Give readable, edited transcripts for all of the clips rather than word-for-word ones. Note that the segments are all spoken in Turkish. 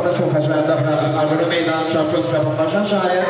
da çok acayip davranın. Arada meydan şampiyon tarafından şahane.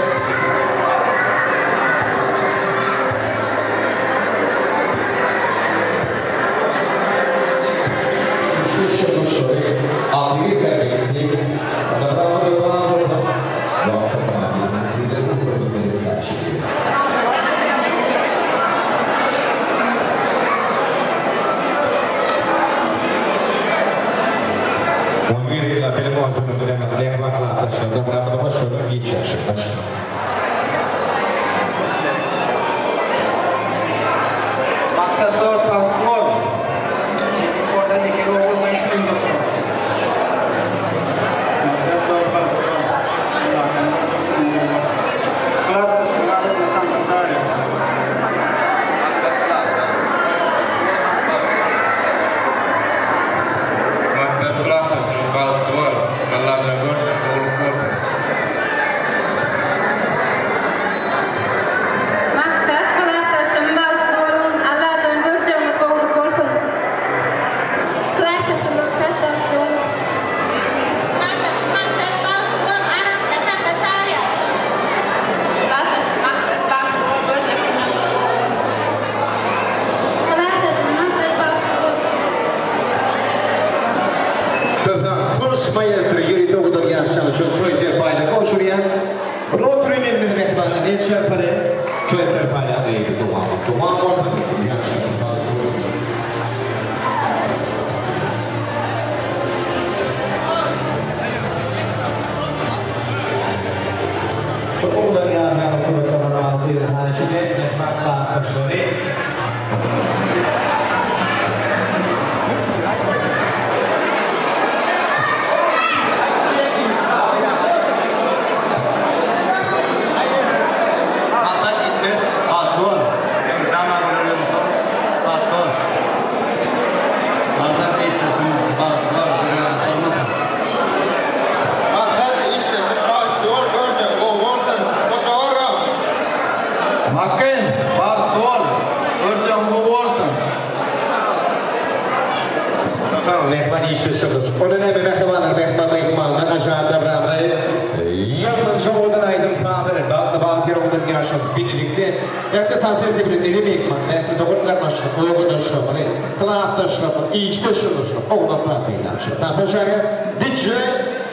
DJ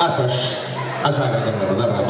Ataş. Acayip adamlar.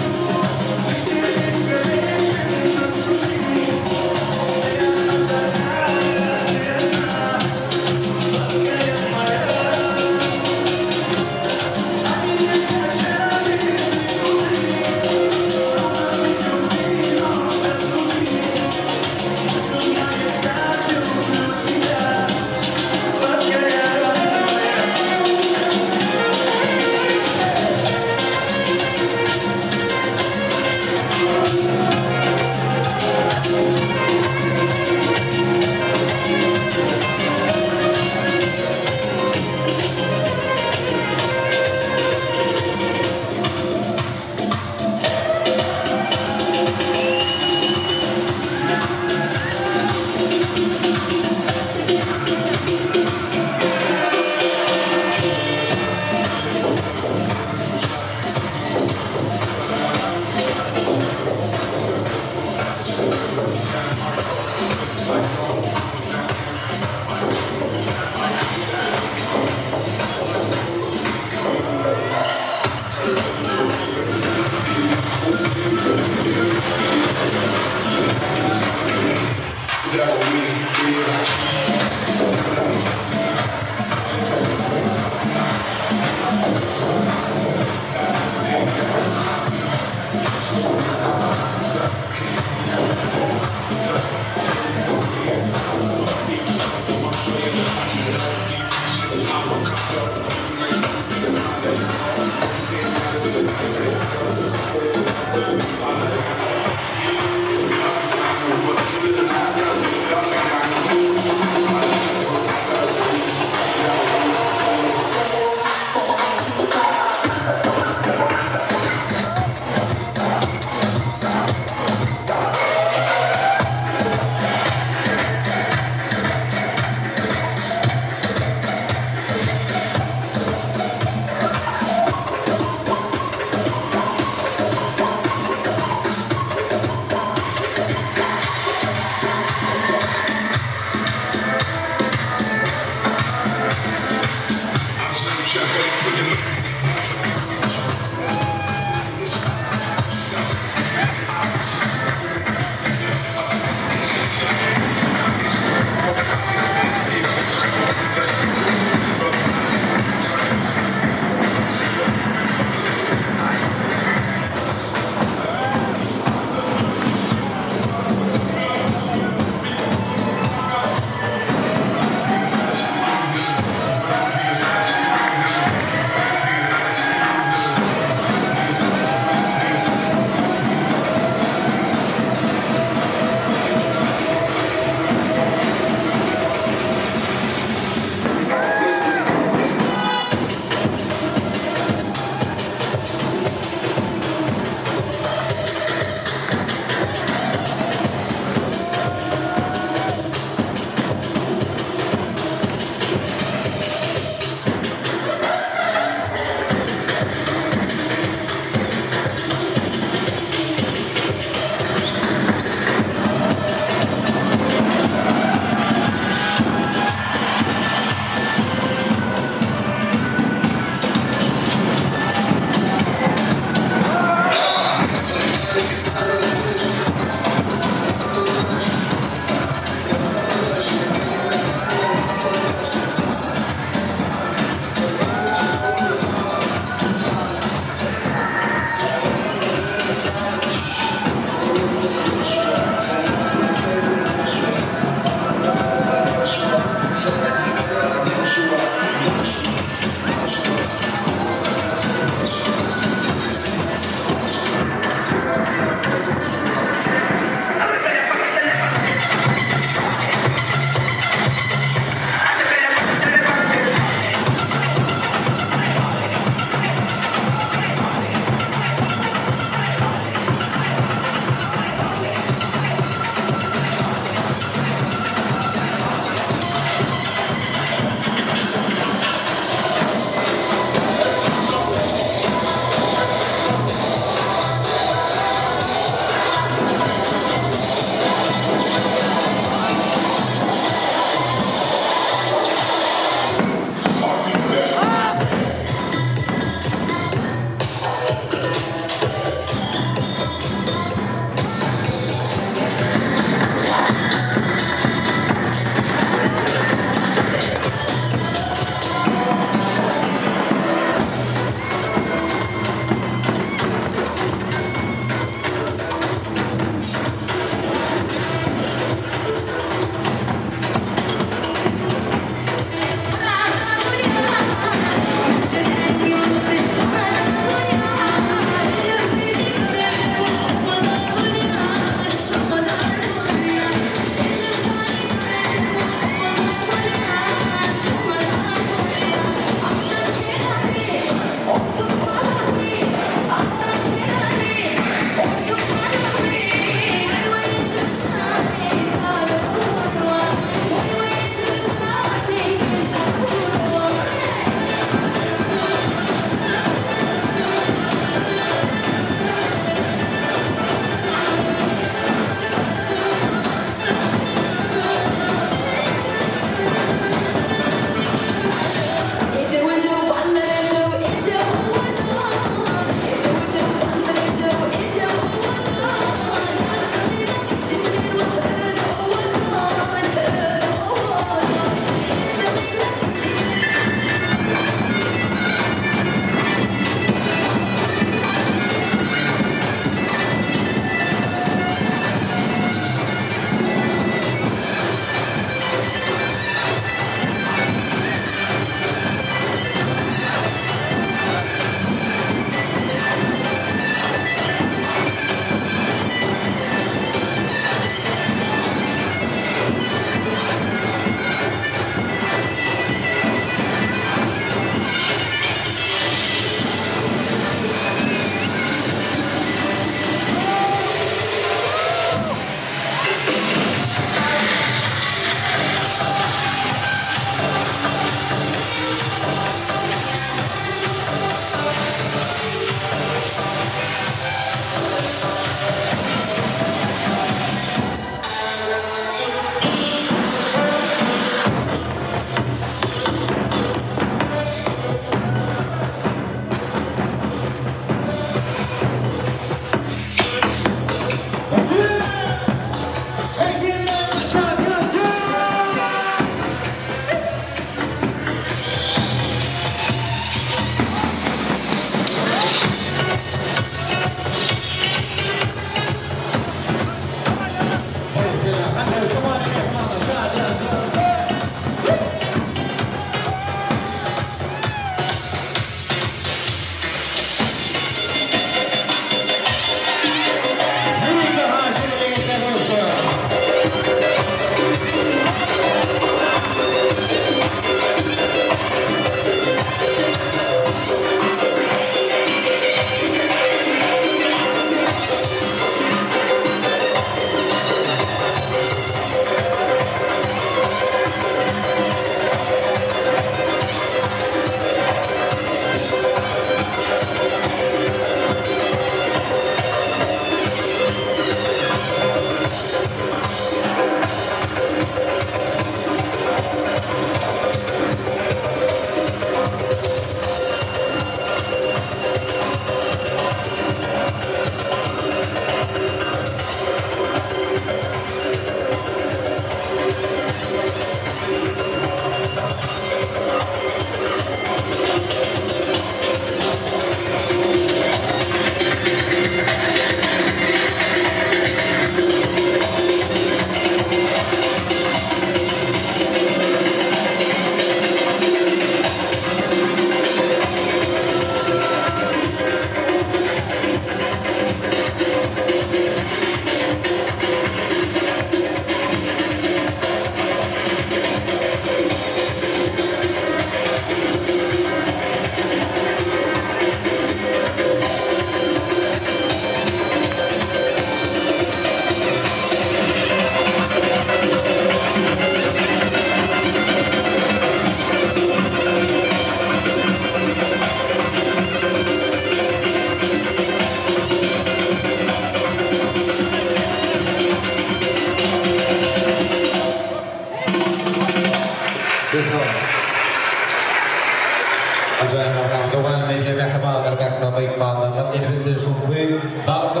şokve bazı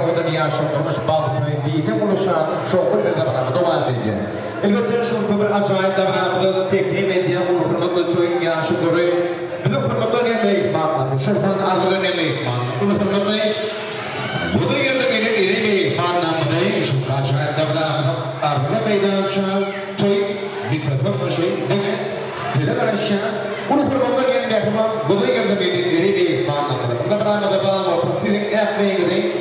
odaya şokmuş bazı diyete oluşan şokun bir davranışa devam edecek. Elbette şokun bir acayip davranışa teknik medya hürmetli toyun yaşı doğru bir de hürmetli yemeği bakmanın şoktan azılı yemeği bakmanın hürmetli bu da yerde gelip yemeği bakmanın şoktan acayip davranışa arada meydança toy mikrofon başı değil Tidak aşağı, bunu kurbanlar yerine yapmam, bunu yerine bir manada. Davranışta bağlı fikrin ekmeğini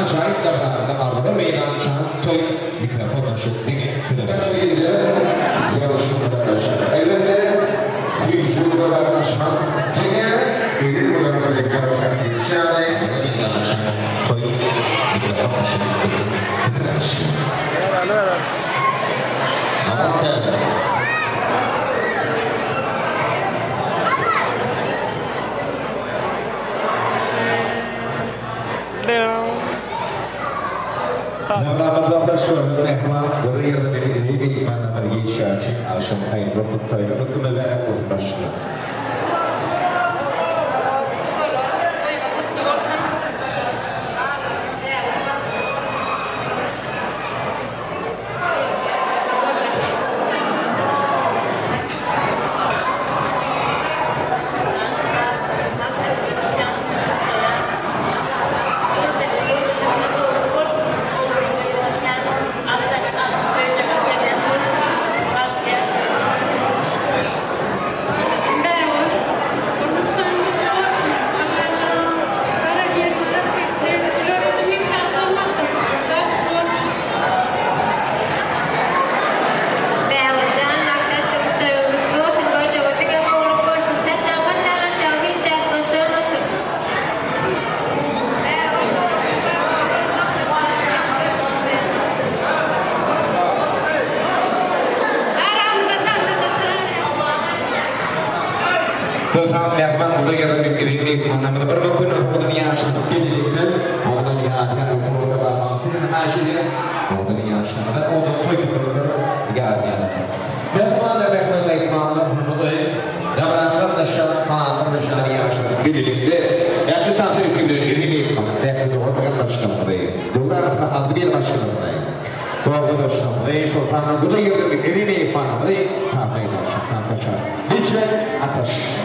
acayip davranışta arada meydança toy mikrofon başı değil. Elbette yüzüğü davranışma, yine bir kullanımda yaklaşan şahane toy mikrofon başı değil. Navrabadan başlıyor mehman, burada yerde bir imana bagi şahsi, aşam kayın rafıktayla, mutlu meverak başlıyor. Bersama mehman burada yarın bir girindik mana bir bakın orada yaşlı gelecekler orada yaşlı orada bakın aşırı orada yaşlı orada toy kurulur geldi mehman burada davranışlar da şahane bir yaşlı gelecekler yakın tasvir filmleri girindik yakın orada başladı doğrudan adliye başladı Doğru dostum, ve şu anda burada yarın bir girindik mana tahmin başladı DJ Ateş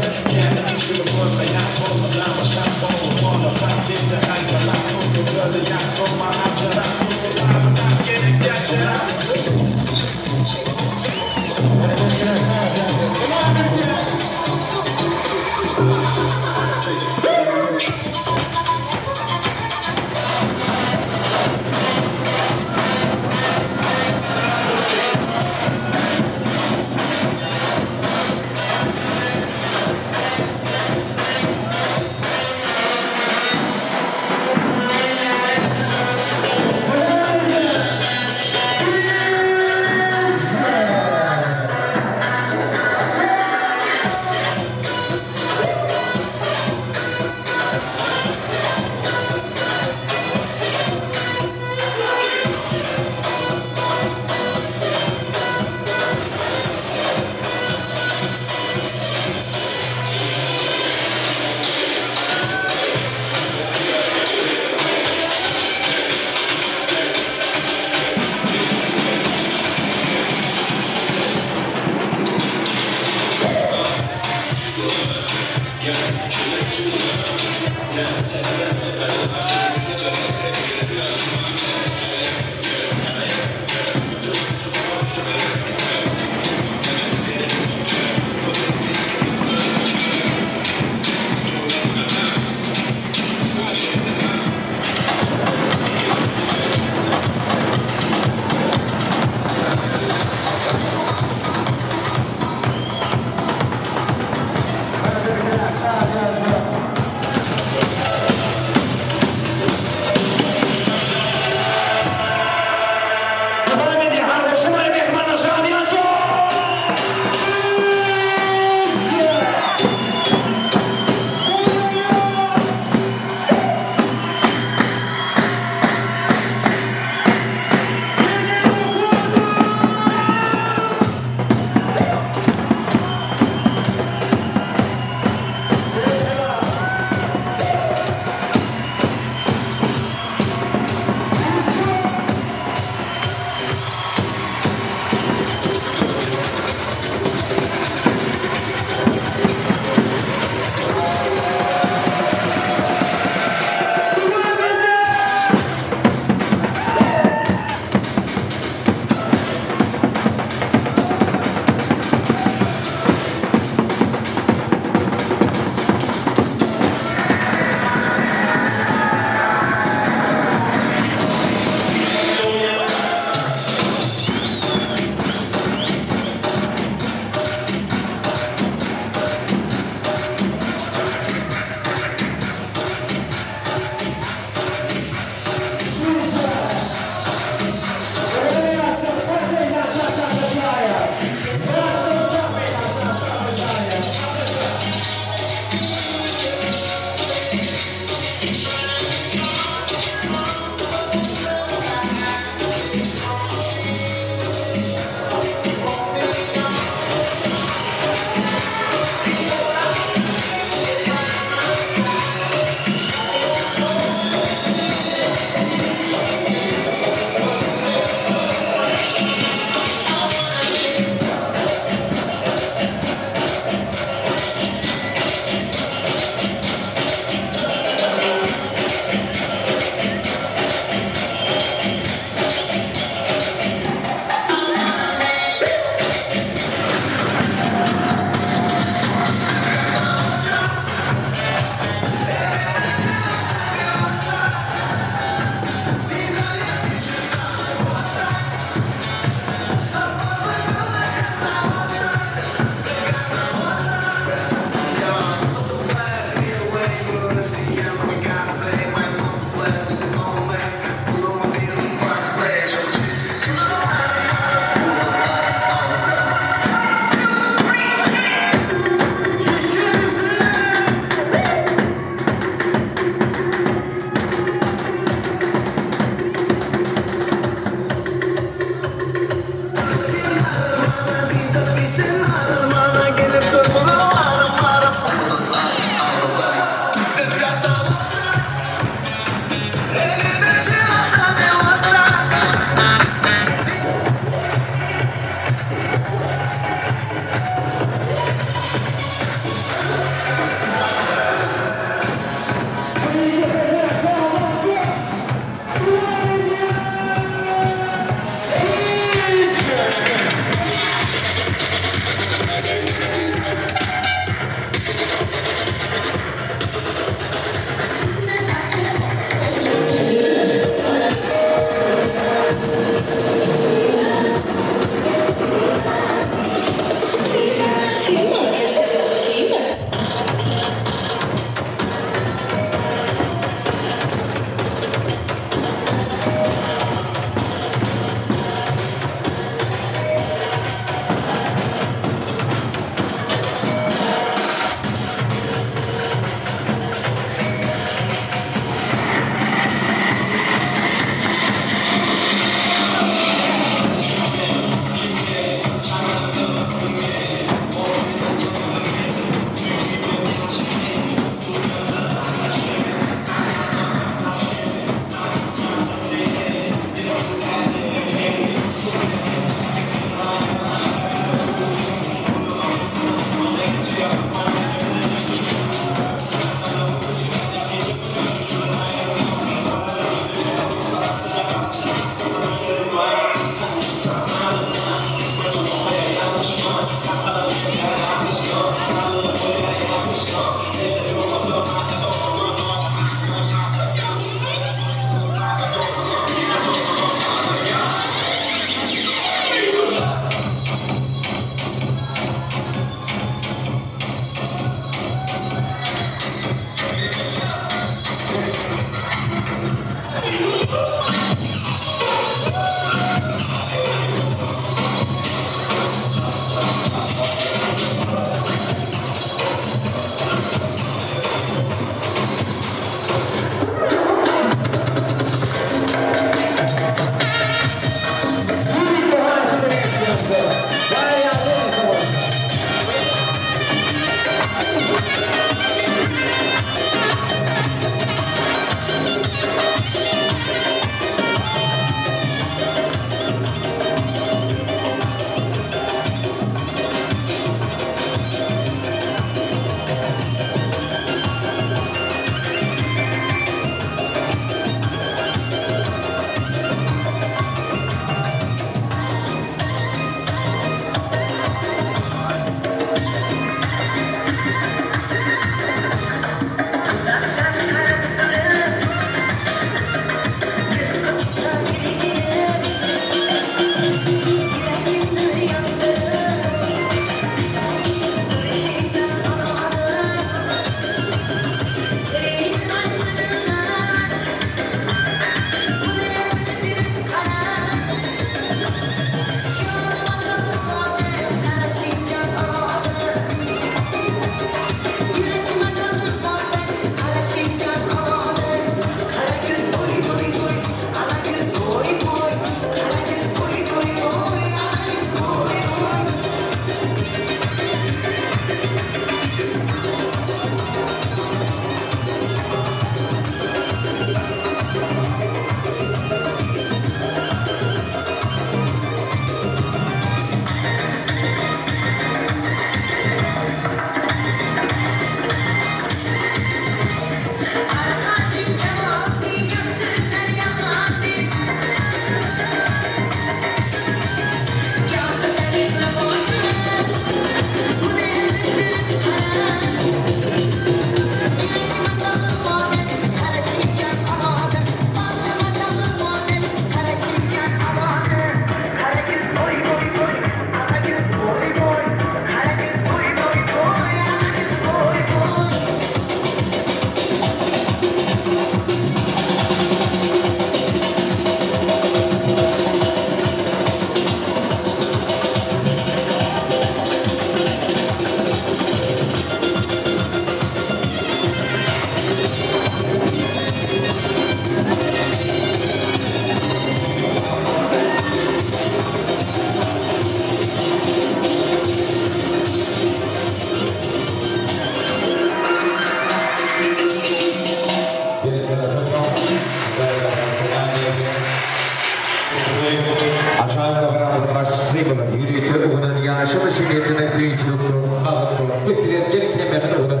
Şeyler yürüyüşü okunan yaşlı şehirlerine tüyücülüktür. Bağlıklar tekrar gelin kemerde olan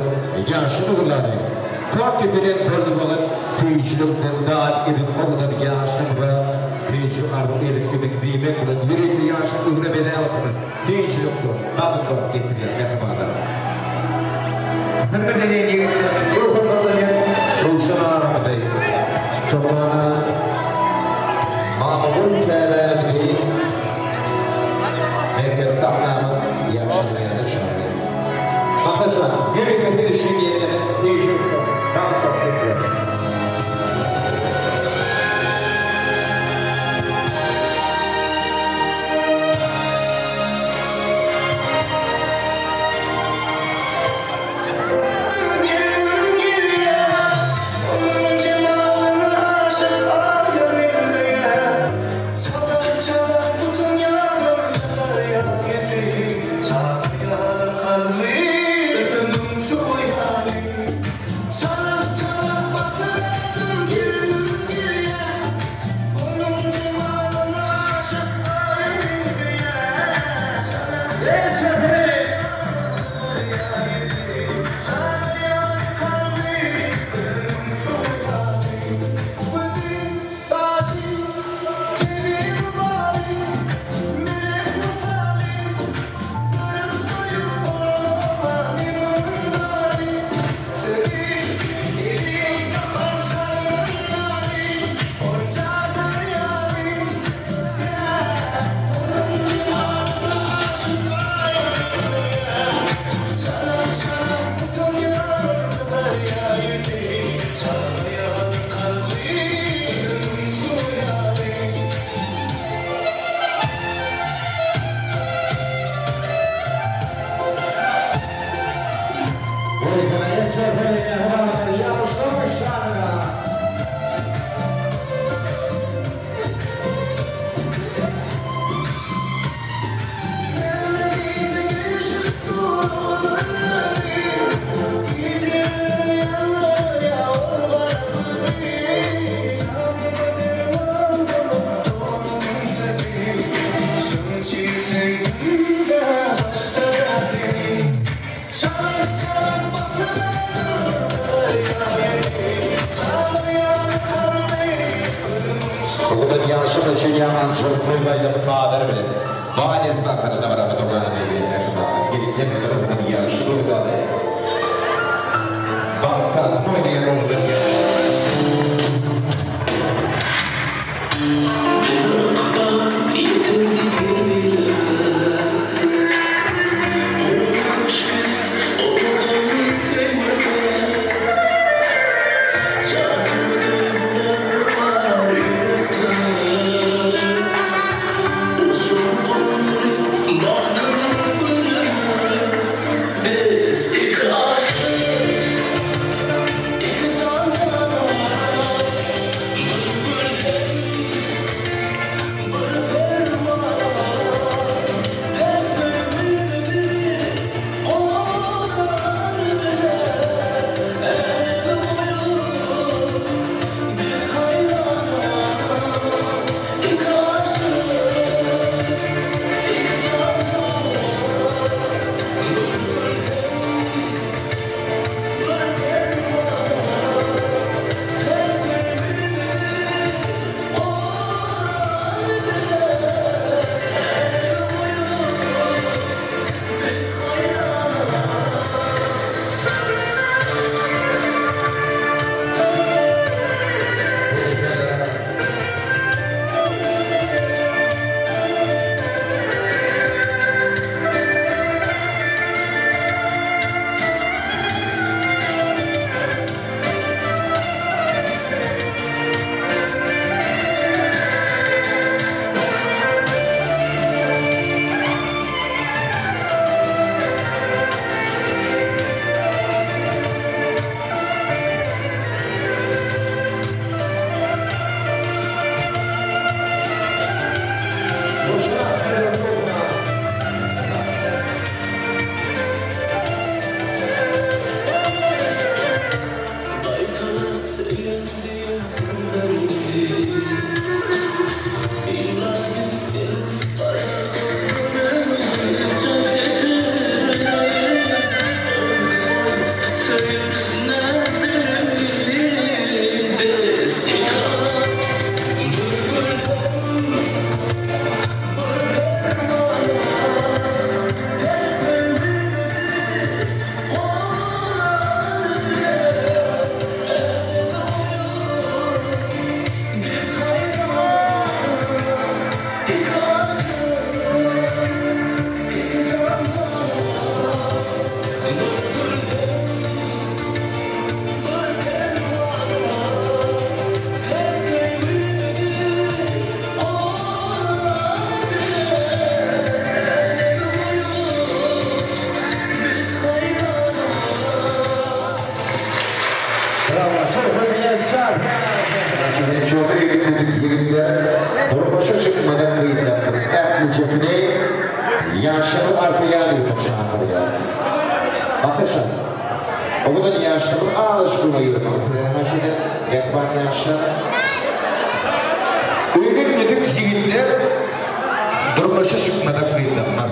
yaşlı kullanı. Çok kefiren kırdı olan tüyücülükten daha edip okunan yaşlı ve tüyücü arzu edip gidip diymek olan yürüyüşü yaşlı uğruna bela okunan tüyücülüktür. Bağlıklar getiriyor yakımada. Hürmetlerin yürüyüşlerinin ruhun bazıya Ruşan Ağrı'dayım. Çoğuna Mahmut Kerem'i herkes sağlamı yaşamaya da çağırırız. Arkadaşlar, gerekli bir şey yerine tecrübe tam topluyor. Yaşlı Şilyaman Çorkuyla Fader bile. Maalesef arkadaşlar var ama doğru değil. Gelip hep yaşlı oluyor. Baktan spoiler oluyor. Cefine yaşlı arkaya alıyor çağırıyor. Bakışın. O kadar yaşlı ağırışkına yürüyor. Hacı'nın yakban yaşlı. Uygun dedik yigitler durmuşa çıkmadan kıyılanlar.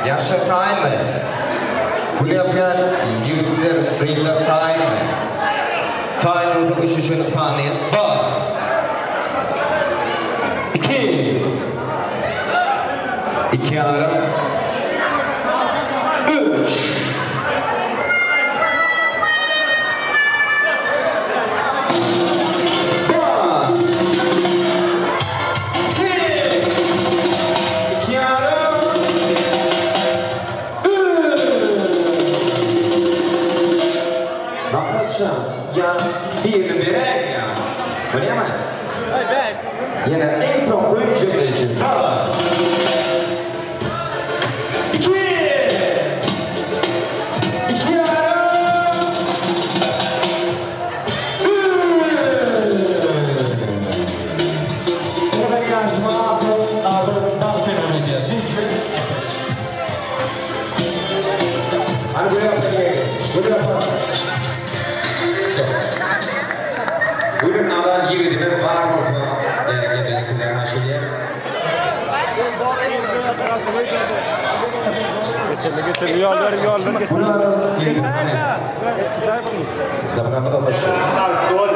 Yaşlı tayin mi? Bunu yapan yigitler kıyılar tayin mi? Tayin durmuş için faniye. Var. İki ara. Üç. Ya bir verek ya. Öyle mi? Evet. Yine en son oyuncu için. İki ara. Evet karşıma aldığından fenomeni geldi. Hadi buraya yapalım. Buraya yapalım. Bugün alan yürüdüğünde var mı falan? Gerekli belirtiler haşiye. Geçelim. Yollar geçelim. Zabrama da başı. Alkol.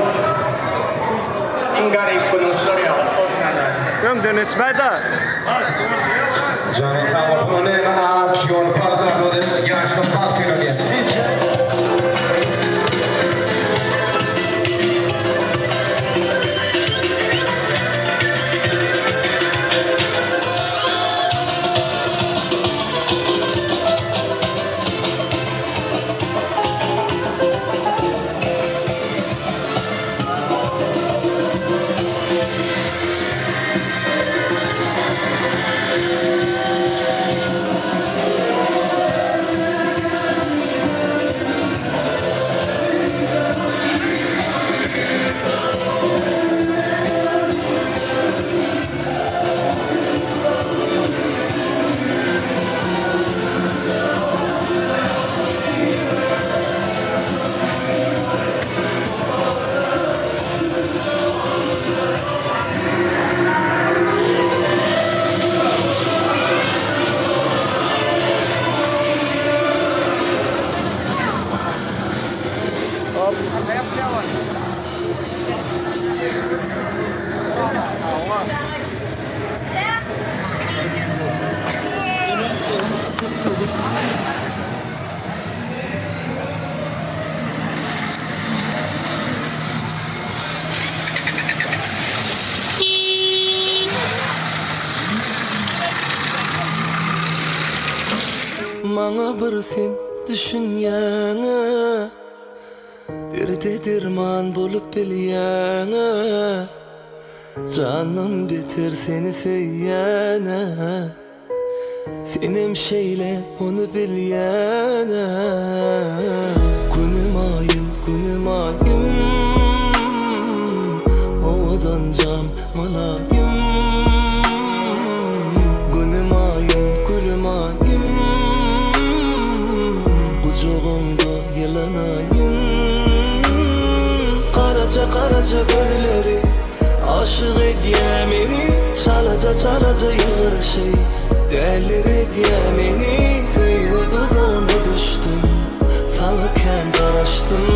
Ingari penuh ya. Yok dönüşmeyde. Canı sağ olun. Onu hemen aksiyon parçaladı. Yaşlı partiyle. Bana bir sen düşünyana, bir de derman bulup bilyana, canın biter seni söyyana, senim şeyle onu bilyana. Günüm ayım, ovadan cam malayım. Günüm ayım, gülüm ayım, kucağımda yalanayım. Karaca gözleri aşık ediyor beni. Çalaca yığır şey delir ediyor beni. Tüyü tuzağına düştüm, sana kendi araştım.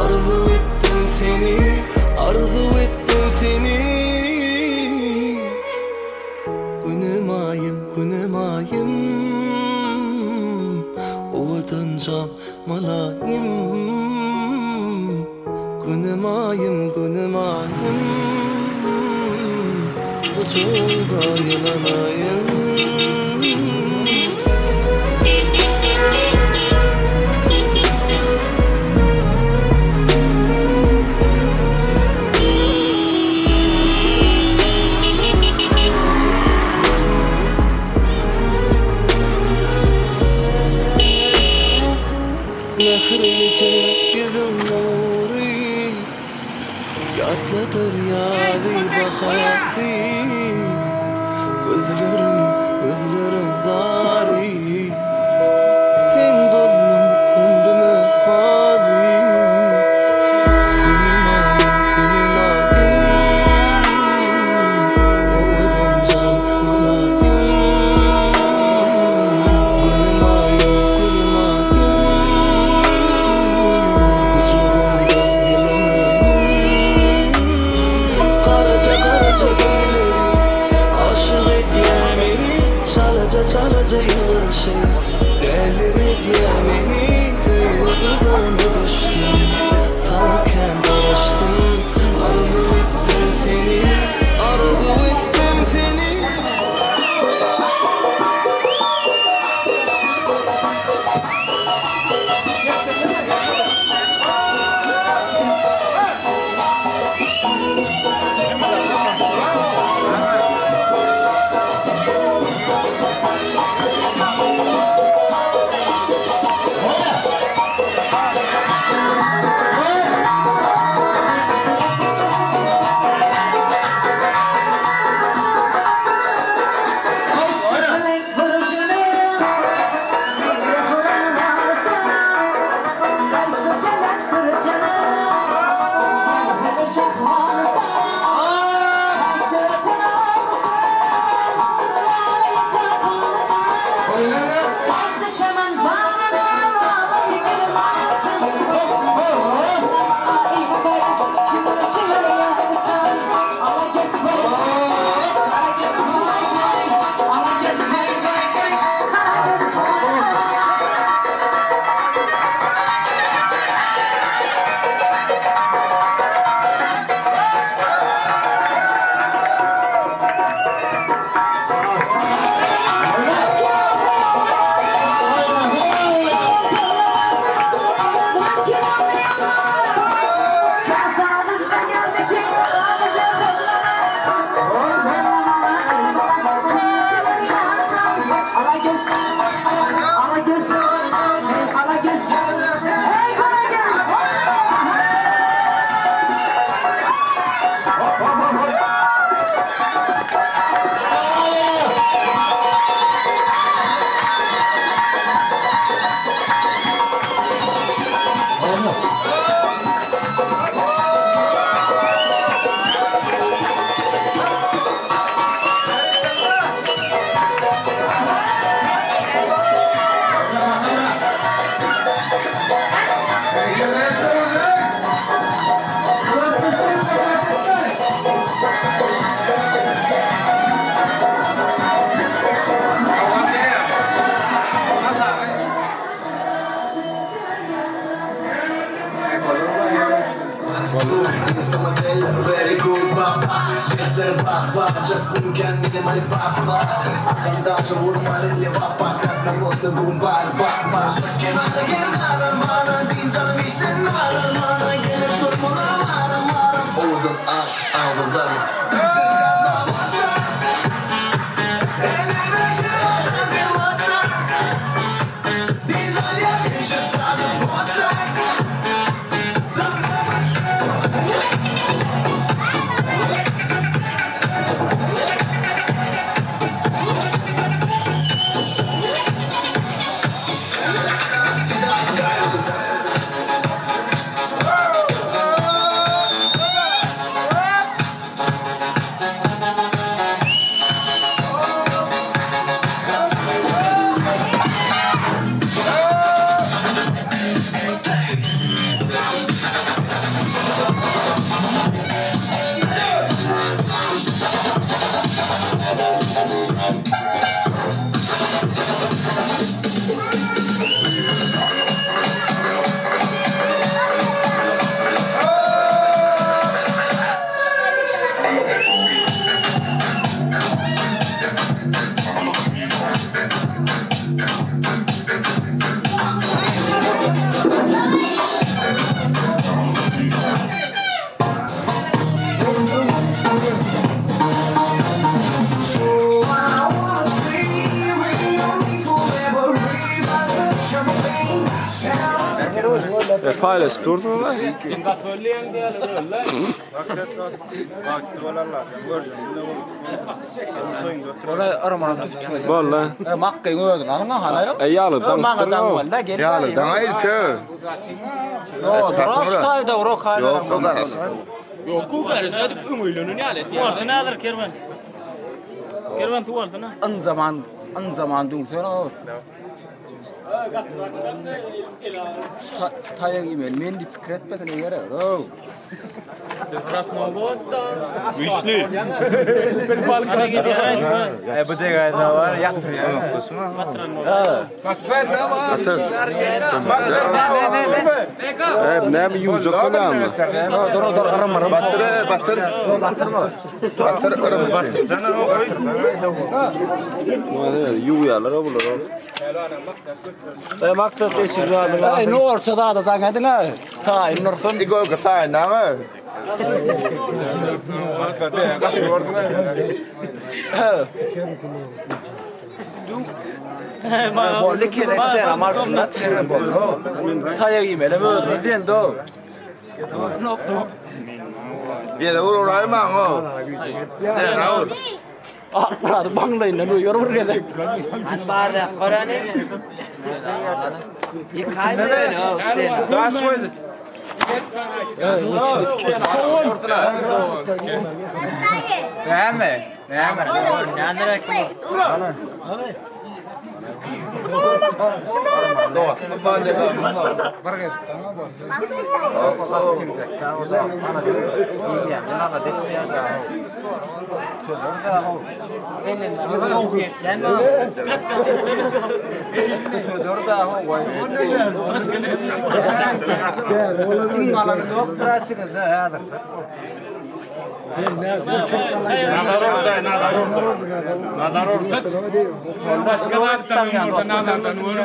Arzu ettim seni. Günüm ayım, ovadan cam malayım. Günüm ayım, ucunda yalanayım. Nehrice yüzüm nuri, yatlıdır yâri bahari. acayın şey Değerleri diyemeni Yıldızına düştüm Tanıken dolaştım Arzu ettim seni Arzu ettim seni Very good baba Better baba Just kendine mali baba Arkadaşım vurmarıyla baba Kasna botta boom var baba Kenara kenara bana Din canım işin bana Gelip durmuna vara Oldun ak ağızlarım Paylaşıp durdun lan. Valla. Makkayı öldün. Anladın hala yok. Yalı danıştırın o. Yalı dana ilke. Rostayda rokayla. Yok o arası. Yok ku garış hadi ümüylünün yalet. Tuvalda ne alır kervan? Kervan tuvalda ne? En zaman An zaman duysan o. Tayak yemen men de fikir etmedin yere. Güçlü. Bu da var yaktır ya. Atas. Ne mi yüz okunan mı? Dur aram. Batır. Yuyalar o bulur. Maksat eşi vardı. Ne olsa da sen edin ha. Ta inursun. Igol katay nama. Bolli kereste amal sunnat kere bollo. Tayak yemele mi diyen do. Ye uru rai mang o. Sen out. Atlar banglayın da yorur gedek. Barra, Korane. Yıkay böyle o sen. Daha soydu. Ne? Yandırak. Başkalar tanımıyor, nadan tanımıyor.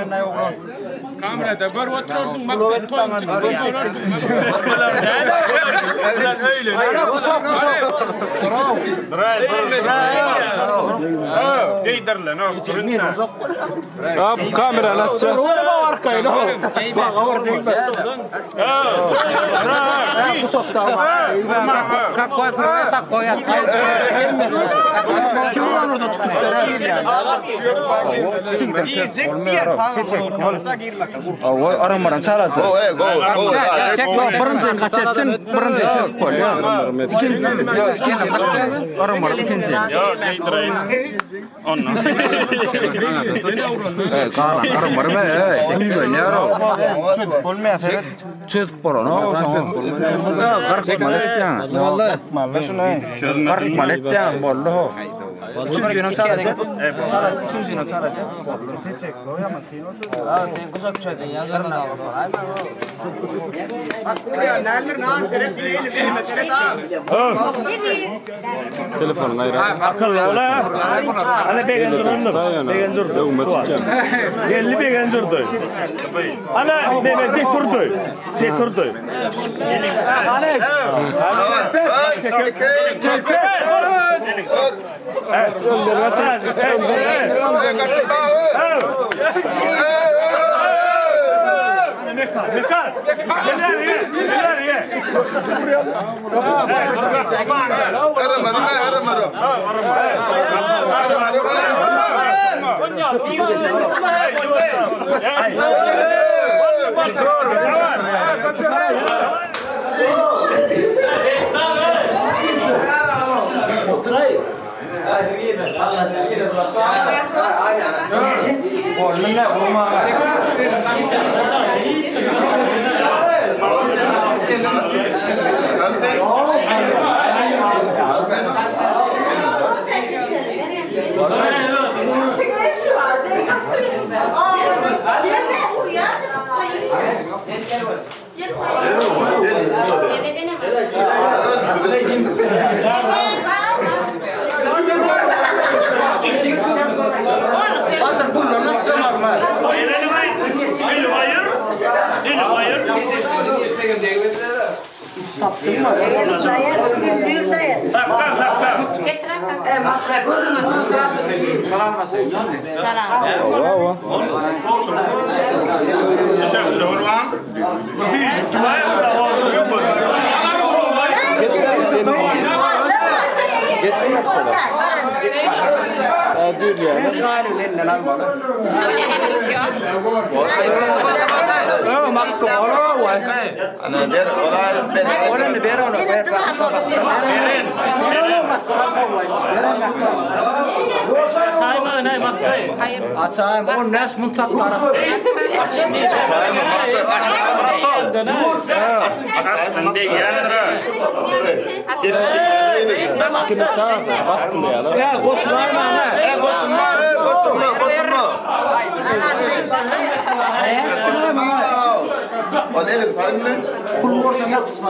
Kamerada gör oturursun, maksat ton çıkıyor. Öyle. Geydirle, ne yapıyorsun? Abi kamera açsa. Aram salası. O go. Birinci kaçettin, birinci çek kol ya. Aram ikinci. Ya geydireyin. Onunla. Kalan aram var mı? İyi ne ara? Çöz poro no. Garık maletcan. Vallahi. Garık maletcan bollo. Üçüncüne sadece. Üçüncüne sadece. Sen kuzak çöydün ya. Garına oldu. Telefon ayra. Akıllı ola. Ana begen durundur. Begen durdu. Gelli begen durdu. Ana bebe dik durdu. Dik durdu. Evet, öldürmezsiniz. Mekar. Neler ye. Dur ya. Ana der olay Onu ver onu ver. Sayma ne maskayı. Açayım o nes mutlakları. Ya koşlar mı ana? Olay fark mı? Pul koşan yapsın.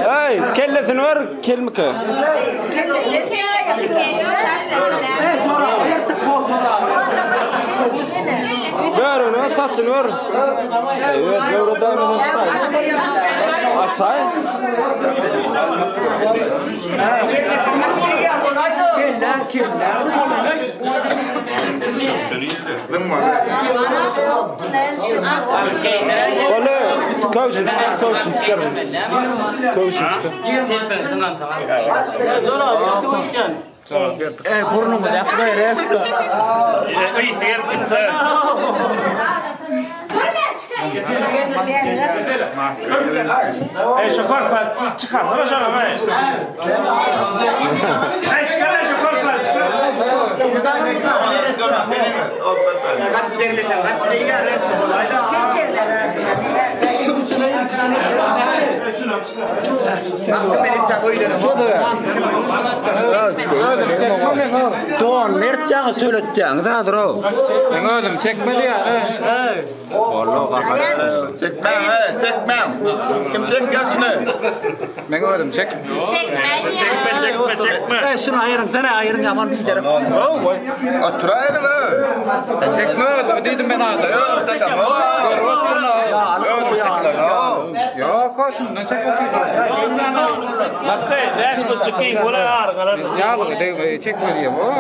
Hey, kelletini ver, kelmike. Sonra ayırtık sonra. Ver onu, tatsın ver. Evet, böyle devam edelim. Atsay. Öyle, kavuşum çıkar. Kavuşum çıkar. Zora yaptın. Burnumu da yapmayı resko. Şu korkma çıkar. Şöyle be. Çıkar şu korkma çıkar. Doğan nereden söyleteceksin? Daha dur o. Ben oğlum çekmedi ya. Çekmem. Kim çekiyorsun? Ben oğlum çek. Çekme. Şunu ayırın. Sana ayırın yaman bir giderim. Oturayım mı? Çekme oğlum. Dedim ben ağda. Yok çekmem. Yok koşun. Ne çek bakayım. Bakay, resmi çıkayım. Buraya ağır. Ya bu de çekme diye bu.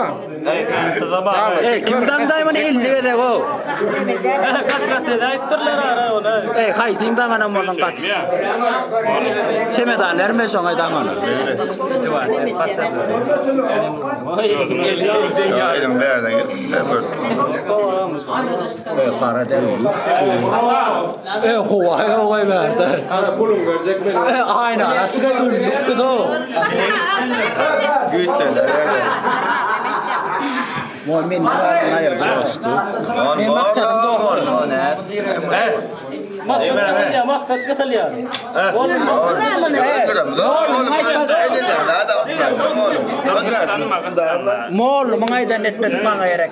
Kimden dayman 50 lira o. Haydi damanam onun kaç. Çemedaller mi sonra damanı? Ya elim verden git. Kara der o. Hova verdi. Kulum görecek beni. Aynen aslında ünlü o. Güççeler. Muhammed hayır çalıştı. On baktarım doğru. Mol mengaydan etmet mangayrak.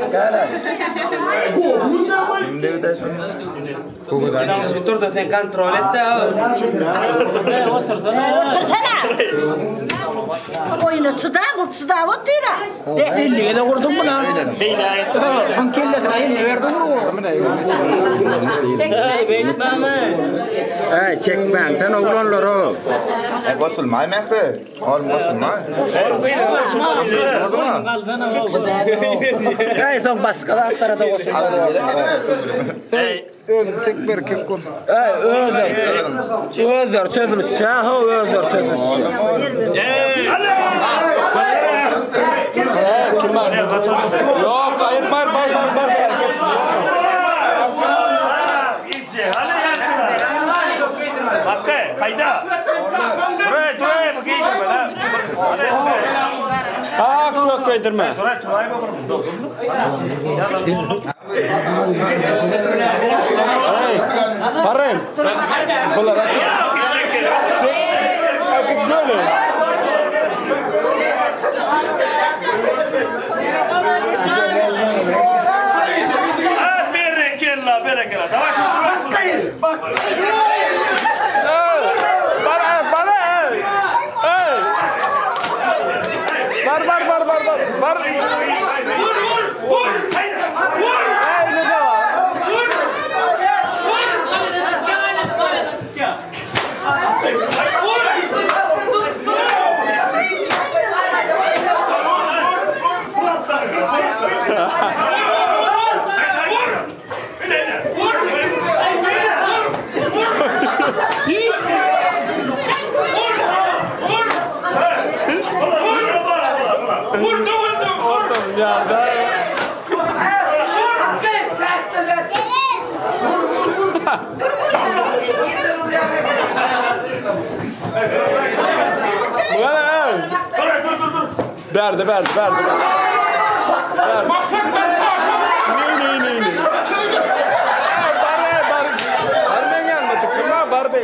Dur da sen kontrol et de. Otursana. Oyunu çıda otura. 50'ye de vurdun mu lan? Hankelle de verdi vurdu. Çekmem. Sen oğlanlar o. Gosül may mehre. Oğlum gosül may. Gay son başkalar tarafta olsun. Çek bir kek kur. Özer çözülüş. Şahı özer çözülüş. Yok, hayır, bar. Bakay, hayda. Duraya bakayım bana. Yok, koydurma. Parayım. Bunlar atın. Böyle. Berekella. Bak. Var. Vur. Bana. Berdi. Ne. Bar men yanında tıkırma bar bey.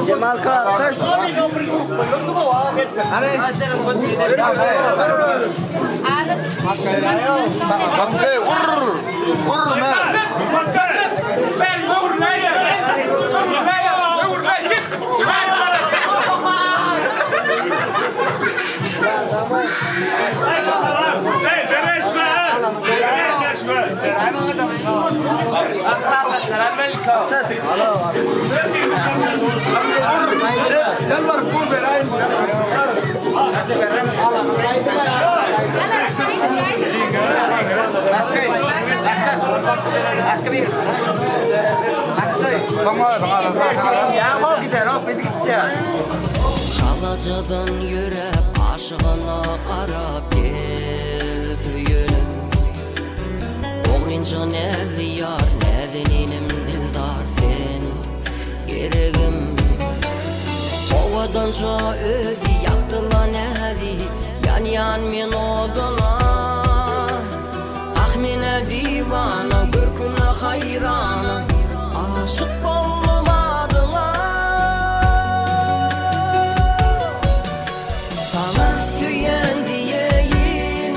Cemal Karattaş. Çalacadan yürep aşığına qarab gel söylenim Oğrinca nevli yar nevininim dildar sen geregim Ovadanca özi yaktıla nevi yan men oduna Ahmine divana görküne hayrana aşık olmadılar Sana süyen diyeyim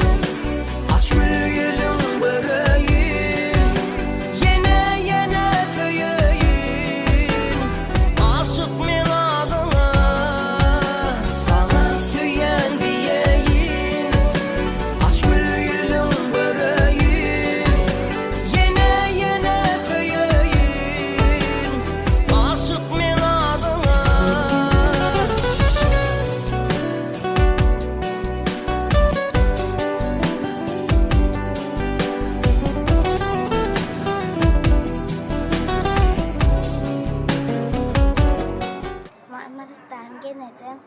aç gül gülüm böreğim Yine söyleyin aşık men adına Sana süyen diyeyim aç gül gülüm böreğim Yine söyleyin aşık men adına Marmaris'ten geleceğim.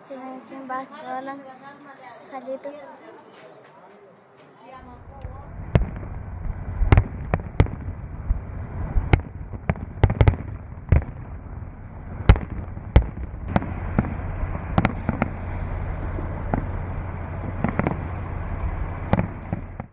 Senin için başlayalım. Salıdı.